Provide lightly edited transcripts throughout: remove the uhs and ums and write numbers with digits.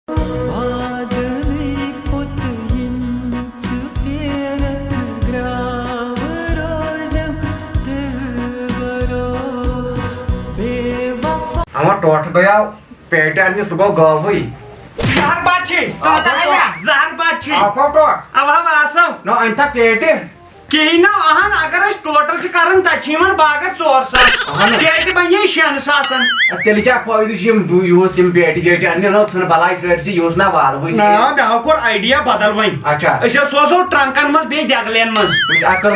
আমার টট গয়া পেটে আনি সুগো Gavai Zahar bachi, zahar bachi. আপো টট Ab ham asam. নো আনতা পেটে Kehina ahan agar as total se karan tachiman bagas 400. Ahan. Kehti banye 600. তেলি যা ফায়দা জিম দু ইউজ জিম পেটে গেটে আনি না সন বালাই সরসি ইউজ না বার বুঝি Na me akor idea badal vain. আচ্ছা Ese so trankan mas be daglen mas. বুঝ আকল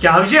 Kya hoje?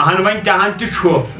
Ahan vain tahan tu chu.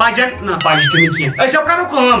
Pajan na pajtini ki. Ese karo kam.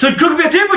Çocuk beti bu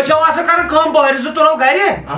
Ese wasa karo kam bahar se tolo gari.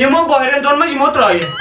Nimo bahar don mas mo troye.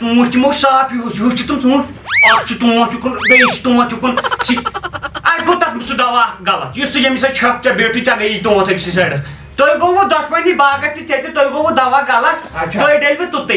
Tumut mo sap yus tum tumut. Akçı tumut yukun, beş tumut yukun. Az gotat su dava galat. Yus yemisa çapça beti çaga iyi tumut eksi saydas. Toy govo dashmani bagas ti çete toy govo dava galat. Acha. Toy delve tutte.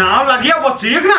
Now lagiya bo chik na.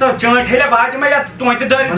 So chant hele baaj me ya tuite dar.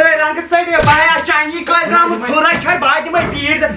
Hey rang side ya baya changi kai gram thora chai baaj me peed.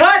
Thad.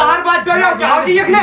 Zahar baaj per ya jaw ji yekne.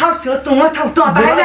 thav se tu thav tu ata hele.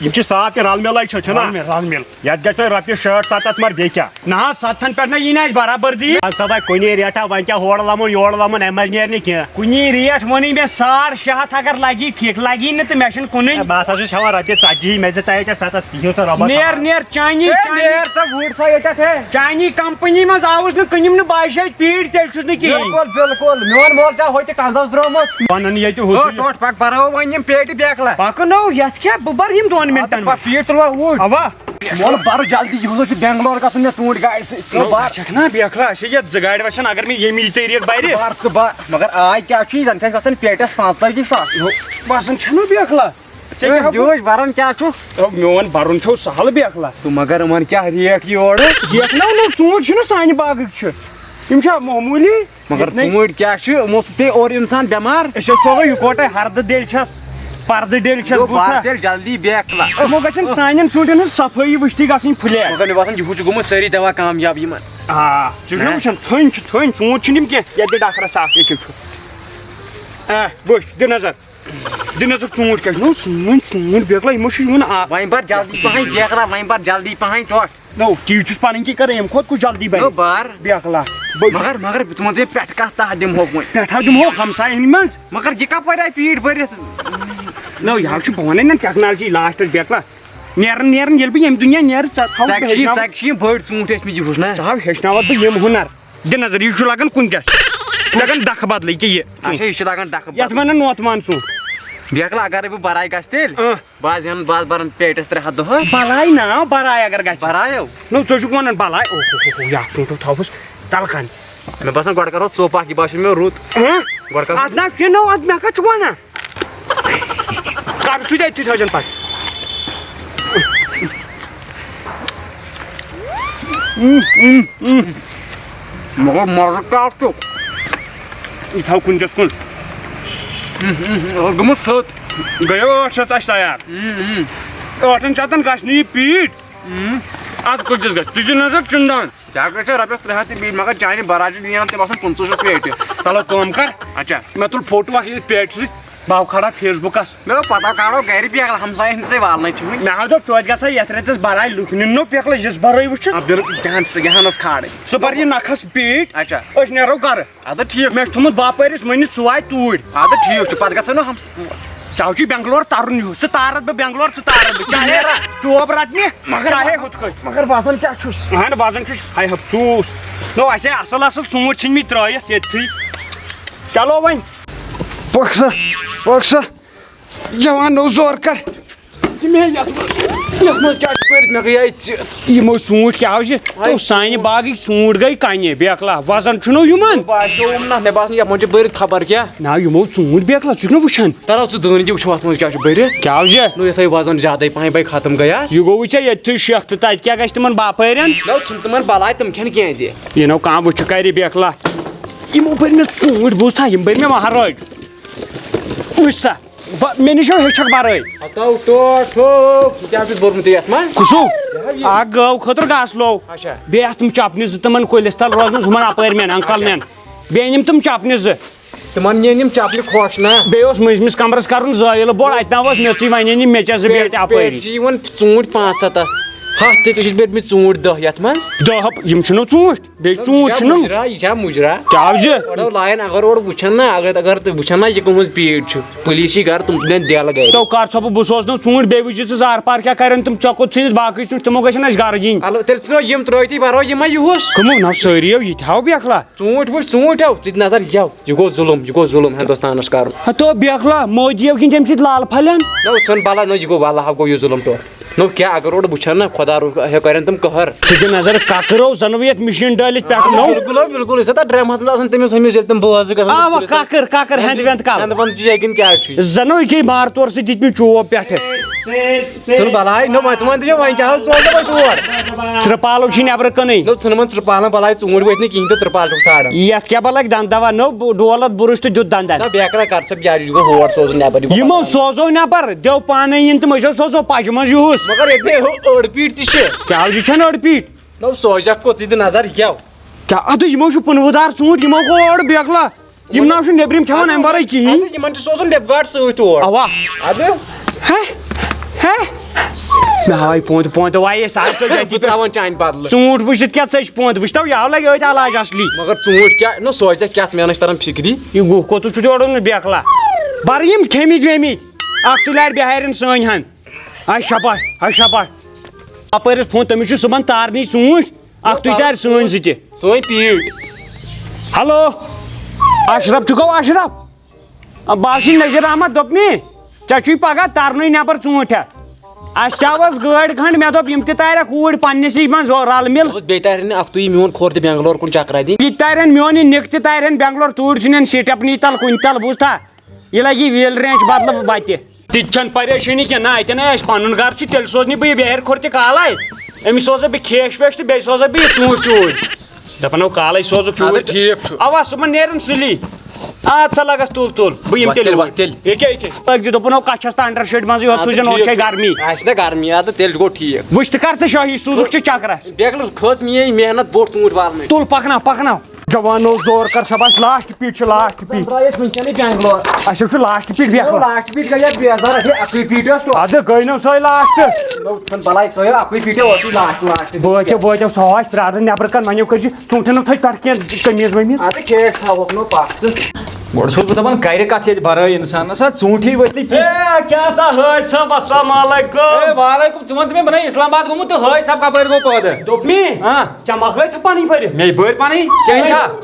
M چھ صاف رل ملے چھنا رل مل یت گژھِ رۄپیہِ 60-70 مر بیٚیہِ کیٛاہ نہ 7 پٮ۪ٹھ نہ یی نہٕ اَسہِ برابردی سا کُنی ریٹا وۄنۍ کیٛاہ ہورٕ لمُن یورٕ لمُن اَمہِ منٛز نیرِ نہٕ کینٛہہ کُنی ریٹ ووٚنُے مےٚ 600 اگر لگی ٹھیٖک لگی نہٕ تہٕ مےٚ چھُنہٕ کُنُے بہٕ ہسا چھُس ہٮ۪وان رۄپیہِ 40 مےٚ دِ ژےٚ 7 یِہو سا رۄبس نیر چانی چانی کمپنی منٛز آوُس نہٕ کٕنِم نہٕ 22 شیٚتھ پیٖٹۍ تیٚلہِ چھُس نہٕ کِہیٖنۍ بالکل میون مول چھا ہوتہِ کنزس درٛامُت ونان ییٚتہِ ٹوٹ پک برو وۄنۍ یِم پیٹہِ بیکلا پکنو یتھ کیٛاہ بہٕ بر یِم 2 مِنٹن پیٖٹ تُلوا اوٗرۍ اوا مول بر جلدی یِہُس چھُ بینگلور گژھُن مےٚ ژوٗنٛٹھۍ گاڑِ سۭتۍ چھکھ نا بیکھلا اَسے یتھ 2 گاڑِ وسن اگر مےٚ ییٚمہِ یہِ طریٖقہٕ برِ بار ژٕ بار مگر آے کیٛاہ چھُے زن چھِ اَسہِ گژھان پیٹس 45,000 باسان چھُنہٕ بیکھلا جوش بران کیٛاہ چھُ میون برُن چھُو سہل بیکھلا تہٕ مگر یِمن کیٛاہ ریٹ یورٕ بیکھنا نو ژوٗنٛٹھۍ چھِنہٕ سانہِ باغٕکۍ چھِ یِم چھا معموٗلی مگر ژوٗنٛٹھۍ کیٛاہ چھِ یِمو سۭتۍ اور اِنسان بٮ۪مار أسۍ حظ سوزو یِکوٹے ہردٕ ڈیٚلہِ چھس پردٕ ڈیٚلہِ چھس تیٚلہِ جلدی بیکلا یِمو گژھن سانٮ۪ن ژوٗنٛٹھٮ۪ن ہٕنٛز صفٲیی وٕچھتٕے گژھٕنۍ فٕلیٹ مگر مےٚ باسان یِہُس چھُ گوٚمُت سٲری دوا کامیاب یِمن آ ژٕ چھُکھ نا وٕچھان تھٔنۍ چھِ تھٔنۍ ژوٗنٛٹھۍ چھِنہٕ یِم کینٛہہ ییٚتہِ ڈاکرس اکھ ییٚکیٛاہ چھُ وٕچھ دِ نظر ژوٗنٛٹھۍ کیٛاہ چھِ ژوٗنٛٹھۍ بیکلا یِمو چھُ یِوان وۄنۍ بر جلدی پہن بیکلا وۄنۍ بر جلدی پہن ٹوٹھ نو تی چھُس پنٕنۍ کِنۍ کران اَمہِ کھۄتہٕ کُس جلدی بنہِ بار بیکلا مگر مگر ژٕ ون پٮ۪ٹھٕ کتھ تتھ دِمہوکھ وۄنۍ پٮ۪ٹھٕ دِمہو ہمساین منٛز مگر یہِ کپٲرۍ آیہِ پیٖٹ بٔرِتھ نو یہِ چھُ بہٕ ونے نا ٹیکنالجی لاسٹس بیکلا نیران ییٚلہِ بہٕ ییٚمہِ دُنیا نیرٕ ژٕ چھِ یِم بٔڑۍ ژوٗنٛٹھۍ ٲسۍ مٕتۍ یِہُس نا ژٕ ہاو ہیٚچھناوتھ بہٕ یِم ہُنر دِ نظر یہِ چھُ لگان کُنکٮ۪س لگان دکھٕ بدلٕے کہِ یہِ چھُ لگان ڈکھٕ یتھ ونان نوتمان ژوٗنٛٹھ بیکلا اگرے بہٕ برٲے گژھِ تیٚلہِ بہٕ حظ ہٮ۪ن بہٕ حظ بران پیٹس 300 دۄہس بلاے نا براے اگر گژھِ برایو نو ژٕ چھُکھ ونان بلاے یتھ ژوٗنٛٹھو تھاوُس تلہٕ مےٚ باسان گۄڈٕ کرو ژوٚپ اکھ یہِ باسیو مےٚ رُت گۄڈٕ کرو اتھ نا پھِنو اتھ مےٚ کتھ چھُکھ ونان کر سُہ تہِ أتھی تھٲیزٮ۪ن پتہٕ مگر مزٕ کیٛاہ چھُ یہِ تھاو کُنکٮ۪س کُن اوس گوٚمُت سوٚت گٔیو 8 شیٚتھ اَسہِ تیار 8 شیٚتن گژھِ نہٕ یہِ پیٖٹ اتھ کۭتِس گژھِ تُجہِ نظر چُندان کیٛاہ گژھِ رۄپیس 300 تہِ بیٚیہِ مگر چانہِ براے چھِ دِوان تہِ باسان 25 شیٚتھ پیٹہِ چلو کٲم کر اچھا مےٚ تُل فوٹو اکھ ییٚتہِ پیٹہِ سۭتۍ بہٕ ہاو کھڑا فیس بُکس مےٚ دوٚپ پتہ کاڑو گرِ بیکلا ہمساین ہِنٛدسٕے والنٕے چھِ مےٚ حظ دوٚپ توتہِ گژھِ یتھ رٮ۪تس براے لُکھ نِن نو پیکلا یِژھ برٲے وٕچھِتھ یہانس کھالٕنۍ سُہ بر یہِ نکھس پیٖٹ اچھا أسۍ نیرو گرٕ اَدٕ ٹھیٖک مےٚ چھُ تھوٚمُت باپٲرِس ؤنِتھ ژٕ واتہِ توٗرۍ اَدٕ ٹھیٖک چھُ پتہٕ گژھو نہٕ چاو چھُے بینگلور ترُن ہیوٗ ژٕ تارکھ بہٕ بینگلور ژٕ تارکھ بہٕ چاہے چوب رٹنہِ چاہے ہُتھ کٔنۍ مگر باسان کیٛاہ چھُس اہن باسان چھُس ہاے افسوٗس نو اَسے اصل ژوٗنٛٹھۍ ژھٕنۍ مٕتۍ ترٲیِتھ ییٚتھٕے چلو وۄنۍ پۄکھ سا جوان نوٚو زور کر یتھ منٛز کیٛاہ چھُ کٔرِتھ مےٚ گٔیے ژِتھ یِمو ژوٗنٛٹھۍ کیٛاہ چھِ سانہِ باغٕکۍ ژوٗنٛٹھۍ گٔے کنہِ بیکلا وزن چھُنو یِمن باسیوم نہ مےٚ باسان یتھ منٛز چھِ بٔرِتھ خبر کیٛاہ نا یِمو ژوٗنٛٹھۍ بیکلا ژٕ چھُکھ نہٕ وٕچھان ترو ژٕ دٲنۍ تہِ وٕچھو اتھ منٛز کیٛاہ چھُ بٔرِتھ کیٛاہ نو یِتھٕے وزن زیادے پہن بے ختم گٔیاس یہِ گوٚو ژےٚ ییٚتھٕے شیخ تہٕ تتہِ کیٛاہ گژھِ تِمن باپٲرٮ۪ن نو ژھُن تِمن بلاے تِم کھٮ۪ن کینٛہہ تہِ یہِ نو کانٛہہ وٕچھِ کرِ بیکلا یِمو بٔرۍ مےٚ ژوٗنٛٹھۍ بوٗزتھا یِم بٔرۍ مےٚ مہرٲج وٕچھ سا مےٚ نِش ہیٚچھکھ برٲے کیٛاہ چھُس بوٚرمُت ژےٚ یتھ منٛز کُسو اکھ گٲو خٲطرٕ گاسہٕ لوو اچھا بیٚیہِ آسہٕ تِم چپنہِ زٕ تِمن کُلِس تل روزنس ہُمن اپٲرۍ مین انکل مین بیٚیہِ أنِم تِم چپنہِ زٕ تِمن نِنۍ یِم چپلہِ خۄش نا بیٚیہِ اوس مٔنٛزمِس کمرس کرُن زٲیِلہٕ بوٚڑ اَتہِ ناو اوس میٚژٕے وۄنۍ أنِم میٚژس زٕ بیٚیہِ اپٲری چھِ یِوان ژوٗنٛٹھۍ 5-7 ہتھ تہِ چھِ بٔرمٕتۍ ژوٗنٛٹھۍ 10 یتھ منٛز 10 یِم چھِنو ژوٗنٛٹھۍ بیٚیہِ ژوٗنٛٹھۍ چھِنو یہِ چھا مُجرا کیٛاہ زِ اورو لاین اگر اورٕ وٕچھن نا اگر تُہۍ وٕچھن نا یہِ کٕمٕژ پیٖٹ چھِ پُلیٖس یی گرٕ تِم تُلن دٮ۪ل گرِ تو کر ژھۄپہٕ بہٕ سوزنو ژوٗنٛٹھۍ بیٚیہِ وٕچھِ ژٕ زار پار کیٛاہ کرن تِم ژےٚ کوٚت ژھٕنِتھ باقٕے ژوٗنٛٹھۍ تِمو گژھن اَسہِ گرٕ یِنۍ تیٚلہِ ترٛٲو یِم ترٛٲیتھی برو یِمے یِہُس کٕمو نہ سٲری یہِ تہِ ہاو بیکلا ژوٗنٛٹھۍ وٕچھ ژوٗنٛٹھیو ژٕ تہِ نظر یہِ گوٚو ظُلُم ہندوستانس کرُن تو بیکلا مودیو کِنۍ تمہِ سۭتۍ لال پھلٮ۪ن نو ژھن بلا نو یہِ گوٚو واللہ گوٚو یہِ ظُلُم ٹوٹھ نو کیٛاہ اگر اورٕ وٕچھن نا خۄدا کرن تِم قہر ژٕ دِ نظر ککرو زنہٕ یتھ مِشیٖن ڈٲلِتھ پٮ۪ٹھ نو بالکل یُس تتھ ڈرٛیمس منٛز آسان تٔمِس ہُمِس ییٚلہِ تِم بٲژٕ اوا ککر ہٮ۪نٛد وٮ۪نٛد گژھان کیٛاہ چھُ زنو گٔے مارتور سۭتۍ دِتۍ مےٚ چوب پٮ۪ٹھٕ ژھٕن بلاے نو وۄنۍ ژٕ دِمے وۄنۍ کیٛاہ حظ سوزو أسۍ اور ترٛپالو چھِ نٮ۪برٕ کٕنٕنۍ نو ژھٕنمن ترٛپالن بلاے ژوٗنٛٹھۍ ؤتھۍ نہٕ کِہینۍ تہٕ ترٛپال چھُکھ ژھانڈان یتھ کیٛاہ بہٕ لگہِ دنٛد دوا نو ڈولت بُرُش تہٕ دیُت دنٛدن نہ بیکرا کر ژٕ یہِ گوٚو ہور سوزُن نٮ۪بر یِمو سوزو نٮ۪بر دِیو پانے یِن تہٕ أسۍ سوزو پجہِ منٛز یِہُس مگر ییٚتہِ أڑ پیٖٹ تہِ چھِ کیٛاہ یہِ چھَنہٕ أڑ پیٖٹ نو سوزکھ کوٚت ژٕ دِ نظر یہِ کیٛاہ کیٛاہ اَدٕ یِمو چھُ پُنوٕ دار ژوٗنٛٹھۍ یِمو گوٚو اورٕ بیکلا یِم نہ چھُ نیبرِم کھٮ۪وان اَمہِ ورٲے کِہینۍ یِمن چھُ سوزُن ڈِپ گاڈ سۭتۍ اور اوا اَدٕ ہے مےٚ ہاوے پونٛدٕ وایے سہل ژٕ تراوان چانہِ بدلہٕ ژوٗنٛٹھ وٕچھِتھ کیٛاہ ژٕ چھِ پونٛدٕ وٕچھتو یاو لگہِ أتھۍ علاج اصلی مگر ژوٗنٛٹھۍ کیٛاہ نہ سوچ ژےٚ کیٛاہ مےٚ نہ چھِ تران فِکری یہِ گُہہ کوٚتُتھ چھُ اوڑُن بیکلا بَرٕ یِم کھیٚمٕتۍ ویٚمٕتۍ اکھ تُلہِ اَڑِ بِہارٮ۪ن سٲنۍ ہن ہاے شاباش اپٲرۍ فون تٔمِس چھُ صُبحن تارنٕے ژوٗنٛٹھۍ اکھ تُہۍ تارِ سٲنۍ زٕ تہِ سٲنۍ پیٖٹ ہیلو اشرف چھُ گوٚو اشرف بہٕ چھُس نذیٖر احمد دوٚپ مےٚ ژےٚ چھُے پگاہ ترنُے نٮ۪بر ژوٗنٛٹھۍ ہٮ۪تھ اَسہِ چاوس گٲڑۍ کھنٛڈ مےٚ دوٚپ یِم تہِ تارٮ۪کھ اوٗرۍ پننِسٕے منٛز رل مِل بیٚیہِ تارن نہٕ اکھتُے میون کھور تہِ بینگلور کُن چکرا دِنۍ یہِ تہِ تارٮ۪ن میون یہِ نِک تہِ تارٮ۪ن بینگلور توٗرۍ ژھٕنٮ۪ن سِٹیپنی تل کُنہِ تل بوٗزتھا یہِ لگی ویل رینچ بدلہٕ بتہِ تہِ چھنہٕ پریشٲنی کینٛہہ نہ اتٮ۪ن آسہِ پنُن گرٕ چھُ تیٚلہِ سوزنہِ بہٕ یہِ بِہارِ کھور تہِ کالے أمِس سوزے بہٕ کھیش ویش تہٕ بیٚیہِ سوزے بہٕ یہِ ژوٗنٛٹھۍ چوٗرۍ دپان کالے سوزُکھ ٹھیٖک چھُ اوا صُبحن نیرن سُلی اَدٕ سا لگس تُل بہٕ یِمہٕ تیٚلہِ لٲگۍ زِ دوٚپُن کچھس تہٕ انڈر شیڈ منٛزٕے یوت سوٗزن اوت چھے گرمی آسہِ نا گرمی اَدٕ تیٚلہِ گوٚو ٹھیٖک وٕچھ تہٕ کر تہٕ شٲہی سوٗزُکھ ژٕ چکرس بیگلس کھٔژ میٲنۍ محنت بوٚڑ ژوٗنٛٹھۍ والنٕے تُل پکناو جوانو زور کر شباش لاسٹ پیٖٹ چھُ لاسٹ پیٖٹ ترٛٲے أسۍ وٕنکیٚنٕے بینگلور اَسہِ چھُ لاسٹ پیٖٹ بیکلا لاسٹ پیٖٹ گٔیے بیزار اَسے اکُے پیٖٹو اَدٕ گٔے نو سۄے لاسٹ بلاے سۄیو اکُے پیٖٹو اوسُے لاسٹ وٲتِو سُہ آسہِ پرٛاران نٮ۪برٕ کن وۄنۍ کٔرۍ زِ ژوٗنٛٹھٮ۪ن تھٲے پٮ۪ٹھ کینٛہہ قمیٖض ومیٖض اَدٕ کیک تھاوہوکھ نہٕ پکھ ژٕ گۄڈٕ چھُس بہٕ دپان گرِ کتھ ییٚتہِ برٲے اِنسانس ژوٗنٛٹھی وٲتۍ نہٕ کیٛاہ سا حٲج صٲب السلام علیکُم وعلیکُم ژٕ وَن تہٕ مےٚ بہٕ اِسلام آباد گوٚمُت تہٕ حٲج صاحب کپٲرۍ گوٚو پٲدٕ دوٚپ مےٚ ژےٚ مۄکلٲیتھا پنٕنۍ پٔرِتھ مےٚ بٔرۍ پنٕنۍ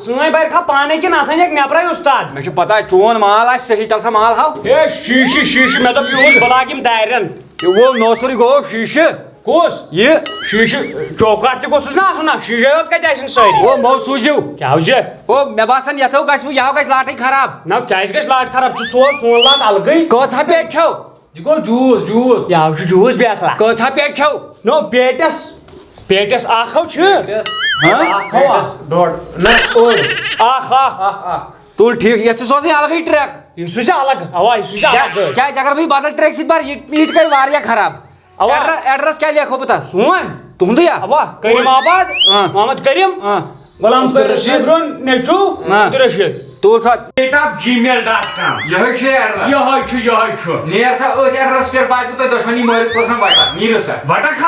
سٲنۍ بَرِ کھا پانے کِنہٕ اتھ أنِکھ نٮ۪برے اُستاد مےٚ چھُ پتہ چون مال آسہِ صحیح تل سا مال ہاو ہے شیٖشہٕ مےٚ دوٚپ یِہُس بہٕ لاگہٕ یِم دارٮ۪ن یہِ گوٚو نوسُرٕے گوٚو شیٖشہٕ کُس یہِ شیٖشہٕ چوکاٹ تہِ گوٚژھُس نا آسُن نا شیٖشے یوت کتہِ آسن سٲری او مو سوٗزِو کیٛاہ چھِ او مےٚ باسان یتھو گژھِ وۄنۍ یہو گژھِ لاٹٕے خراب نہ کیٛازِ گژھِ لاٹ خراب ژٕ سوز سون لاٹ الگٕے کۭژاہ پیٹہِ چھو یہِ گوٚو جوٗس یاو چھُ جوٗس بیکلا کۭژاہ پیٹہِ چھو نو پیٹس اکھ ہو چھِ ڈۄڈ نہ اکھ تُل ٹھیٖک یتھ ژٕ سوزٕے الگٕے ٹرٛیک یہِ سوٗزِ الگ اوا یہِ سوٗزِ الگ کیٛازِ اگر بہٕ یہِ بدل ٹرٛیک سۭتۍ بر یہِ کرِ واریاہ خراب ایڈرس کیٛاہ لیکھو بہٕ تتھ سون تُہنٛدُے اوا کریم آباد محمد کریم غلام رشیٖد نیٚچوٗ عبدالرشیٖد تُل سا @gmail.com یِہوٚے چھُ ایڈرس یِہوٚے چھُ نیر سا أتھۍ ایڈرس پٮ۪ٹھ واتوٕ تۄہہِ دۄشوٕنی مٲلِک پٲٹھۍ وٹا نیٖرِو سا وٹک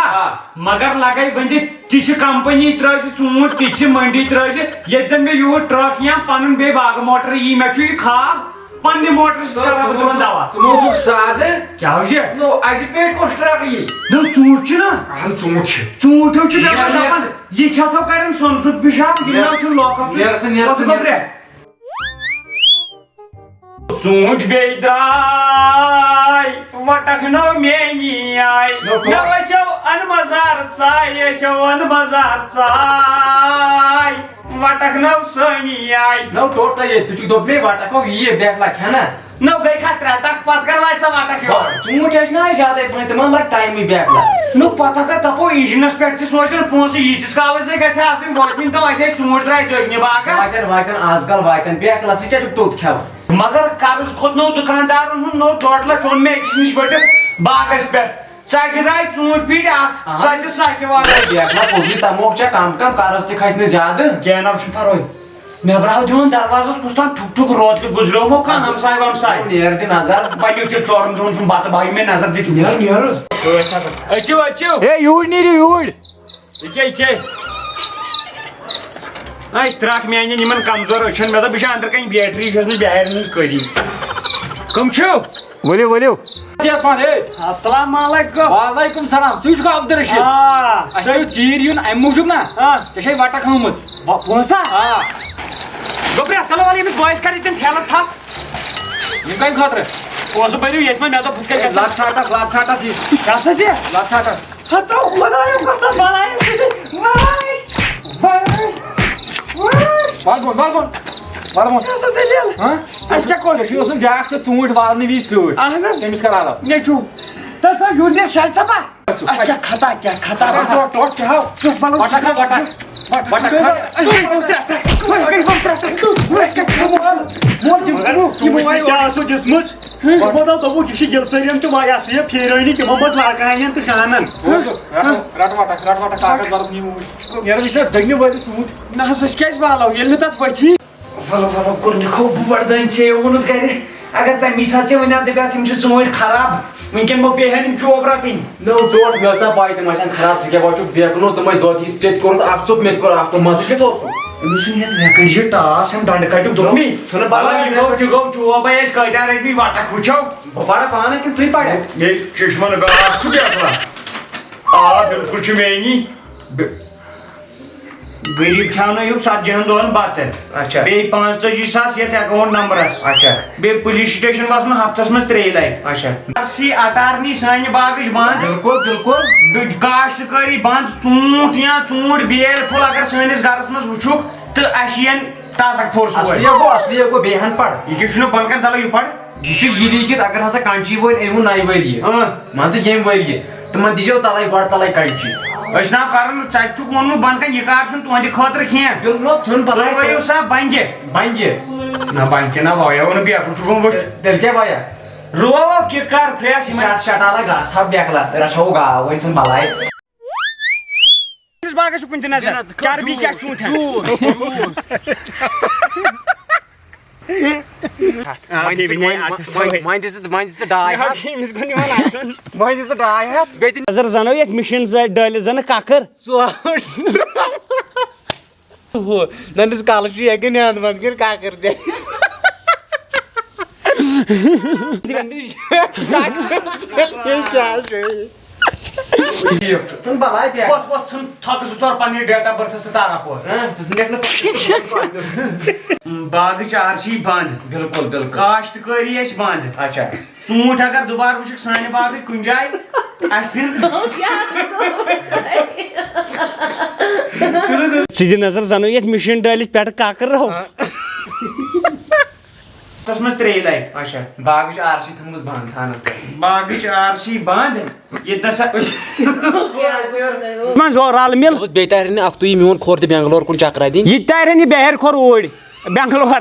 مگر لگے ؤنۍ تہِ چھِ کمپنی ترٲے زِ ژوٗنٛٹھۍ تہِ چھِ منڈی ترٲے زِ ییٚتہِ زن مےٚ یوٗت ٹرک یا پنُن بیٚیہِ باغہٕ موٹر یی مےٚ چھُ یہِ خاب پننہِ موٹر سۭتۍ کران بہٕ تِمن دوا ژٕ موٗجوٗب سادٕ کیٛاہ چھِ نو اَتہِ پیٹھ کۄس ٹرک یی نہ ژوٗنٛٹھۍ چھِ نا اہن ژوٗنٛٹھۍ چھِ ژوٗنٛٹھیو چھِ دپان یہِ کھٮ۪تھو کرن سۄن سُد پِشاب یہِ نہ چھُ لوکل ژوٗنٛٹھۍ بیٚیہِ درٛاے وٹک نو میٛٲنی آے مےٚ ٲسِو ان بازار ژاے ٲسِو ان بازار ژاے وٹک نو سٲنی آے نو ٹوٹ سا ییٚتہِ ژٕ چھُکھ دوٚپ مےٚ وٹکو یہِ بیکلا کھٮ۪نا نو گٔے کھا ترٛےٚ ٹکھ پتہٕ کر واتہِ سا وٹک یور ژوٗنٛٹھۍ ٲسۍ نا زیادَے پہن تِمن لگ ٹایمٕے بیکلا نو پتہ کر دپو انجنس پٮ۪ٹھ تہِ سوزن پونٛسہٕ ییٖتِس کالس گژھِ آسٕنۍ وٲتمٕتۍ تِم اَسے ژوٗنٛٹھۍ درٛاے دٔگنہِ باغس واتن آز کل واتن بیکلا ژٕ کیٛاہ چھُکھ توٚت کھٮ۪وان مگر قرض کھوٚتنو دُکاندارن ہُنٛد نوٚو 2 لچھ اوٚن مےٚ أکِس نِش بٔڑِتھ باغس پٮ۪ٹھ ژکہِ درٛاے ژوٗنٛٹھۍ پیٖٹ اکھ سۄ تہِ ژکہِ وارٕ بیکلا پوٚزُے تموکھ ژےٚ کم قرض تہِ کھسہِ نہٕ زیادٕ کینٛہہ نہ چھُنہٕ پرواے نیبر آو دِوان دروازس کُس تام ٹھُک ٹھُک روتلہِ گُزریومو کانٛہہ ہمساے ومساے نیر دِ نظر پلیو تہِ ژورن دۄہن سُنٛد بتہٕ بایہِ مےٚ نظر دِتھ نیرٕ أژِو ہے یوٗرۍ نیٖرِو یوٗرۍ یہِ ترٛٹھ میانٮ۪ن یِمن کمزور أچھن مےٚ دوٚپ یہِ چھِ أنٛدرٕ کَنۍ بیٹری چھَس نہٕ بِہارٮ۪ن ہٕنٛز کٔری کٕم چھِو ؤلِو السلام علیکُم وعلیکُم سلام ژٕ چھُکھ عبدالرشیٖد اَسہِ پیٚو ژیٖرۍ یُن اَمہِ موٗجوٗب نا ژےٚ چھے وٹک ہٲومٕژ پونٛسا دوٚپ رٮ۪تھ کالو وَل ییٚمِس بٲیِس کر ییٚتٮ۪ن ٹھیلس تھپھ یِم کَمہِ خٲطرٕ پونٛسہٕ بٔرِو ییٚتہِ مےٚ دوٚپ ہُتھ کٔنۍ لَت ژھاٹس یہِ کیٛاہ سا یہِ لَت ژھاٹس ہتو خۄدایم کۄس بلایم کیٛاہ سا دٔلیٖل اَسہِ کیٛاہ کوٚر ژےٚ اوسُم بیٛاکھ تہٕ ژوٗنٛٹھۍ والنہٕ وِزِ سۭتۍ اہن حظ تٔمِس کر علاو نیٚچوٗ تۄہہِ تھٲو یوٗنیٹ شاید سبا اَسہِ کیٛاہ کھتا ٹوٹ کیٛاہ ہاو کیٛاہ آسو دِژمٕژ یِمو دوٚپُکھ یہِ چھِ گِلسٲرِین تہٕ یہِ ہسا یہِ پھیرٲنی تِمو منٛز لاگاین تہٕ شانن رٹ وٹک کاغذ برُن نیرو یہِ چھا دٔگنہِ وٲلِتھ ژوٗنٛٹھۍ نہ حظ أسۍ کیٛازِ والو ییٚلہِ نہٕ تتھ ؤتھی ولو کوٚر نِکھو بہٕ بڑدٲنۍ ژےٚ ووٚنُتھ گرِ اگر تمی سات ونان دپات ہم ژوٗنٛٹھۍ خراب ونکٮ۪ن مو پیٚیہِ ہن یِم چوب رٹٕنۍ نو ٹوٹ مےٚ ٲس نا پاے تِم آسن خراب ژٕ کیٛاہ وۄچھُکھ بیکُن تِمے دۄد یہِ ژےٚ تہِ کوٚرُتھ اکھ ژوٚپ مےٚ تہِ کوٚر اکھ ژوٚپ مزٕ کیٛاہ اوس أمِس چھُنہٕ یتھ مےٚ کٔرۍ زِ ٹاس أمۍ ڈنڈٕ کٹیُک دوٚپمے چھُنہٕ پرواے یہِ گوٚو تہِ گوٚو چوبے أسۍ کۭتیاہ رٔٹۍ وٹک وٕچھو بہٕ پرٕ پانے کِنہٕ ژٕے پرکھ ییٚلہِ چشمن گاش چھُ بیکلا آ بِلکُل چھُ میٛٲنی غریٖب کھیٛاونٲیِو 70 دۄہن بتہٕ اچھا بیٚیہِ 45,000 یتھ اکاونٹ نمبرس اچھا بیٚیہِ پُلیٖس سٹیشن وسُن ہفتس منٛز 3 لٹہِ اچھا اسی اٹارنی سانہِ باغٕچ بنٛد بِلکُل بِلکُل کاشتکٲری بنٛد ژوٗنٛٹھ یا ژوٗنٛٹھۍ بیل پھوٚل اگر سٲنِس گرس منٛز وٕچھُکھ تہٕ اَسہِ یِن ٹاسک فورس وٲلۍ اصلی گوٚو بیٚیہِ ہن پر یہِ کیٛاہ چھُنہٕ بۄن کَنہِ تلو یہِ پڑ یہِ چھُ یہِ لیٖکھِتھ اگر ہسا کنچی وٲلۍ أنۍوٕ نَیہِ ؤرۍیہِ مان ژٕ ییٚمہِ ؤرۍیہِ تِمن دیٖزیو تلے گۄڈٕ تلے کنچی أسۍ نا کران ژےٚ چھُکھ ووٚنمُت بۄن کَنہِ یہِ کار چھُنہٕ تُہنٛدِ خٲطرٕ کینٛہہ بِلکُل ژھُن تُہۍ پرواے ؤرِو سا بنجہِ بنجہِ نہ بنجہِ نہ وایو نہٕ بیکُن چھُ گوٚمُت تیٚلہِ کیٛاہ ویا روو کِک کر پھرٛیس یِمن شٹالا گژھ ہا بیکلا رچھو گاو وۄنۍ ژھٕن بلاے باغس چھُ کُنہِ تہِ نظر چربی کیٛاہ چھُ نظر زنو یتھ مشیٖن ڈٲلِتھ زنہٕ ککر ننس کالہٕ چھُ ہیٚکہِ نیٛاند بنٛد کٔرِتھ کاکر ژھٕن بلاے وۄتھ وۄتھ ژھٕن تھکہٕ 2 ژور پننہِ ڈیٹ آف بٔرتھس تہٕ تارا پور باغٕچ RC بنٛد بِلکُل بِلکُل کاشتکٲری ٲسۍ بنٛد اچھا ژوٗنٛٹھۍ اگر دُبارٕ وٕچھکھ سانہِ باغٕکۍ کُنہِ جایہِ اَسہِ ژٕ دِ نظر زنو یتھ مشیٖن ڈٲلِتھ پٮ۪ٹھٕ ککر رہو تس منٛز 3 لٹہِ اچھا باغٕچ RC تھٲومٕژ بنٛد تھانس پٮ۪ٹھ باغٕچ RC بنٛد ییٚتہِ نسا منٛز رل مِل بیٚیہِ تارِ نہٕ اکھتُے میون کھور تہِ بینگلور کُن چکرا دِنۍ یہِ تہِ تارن یہِ بہر کھور اوٗرۍ بینگلور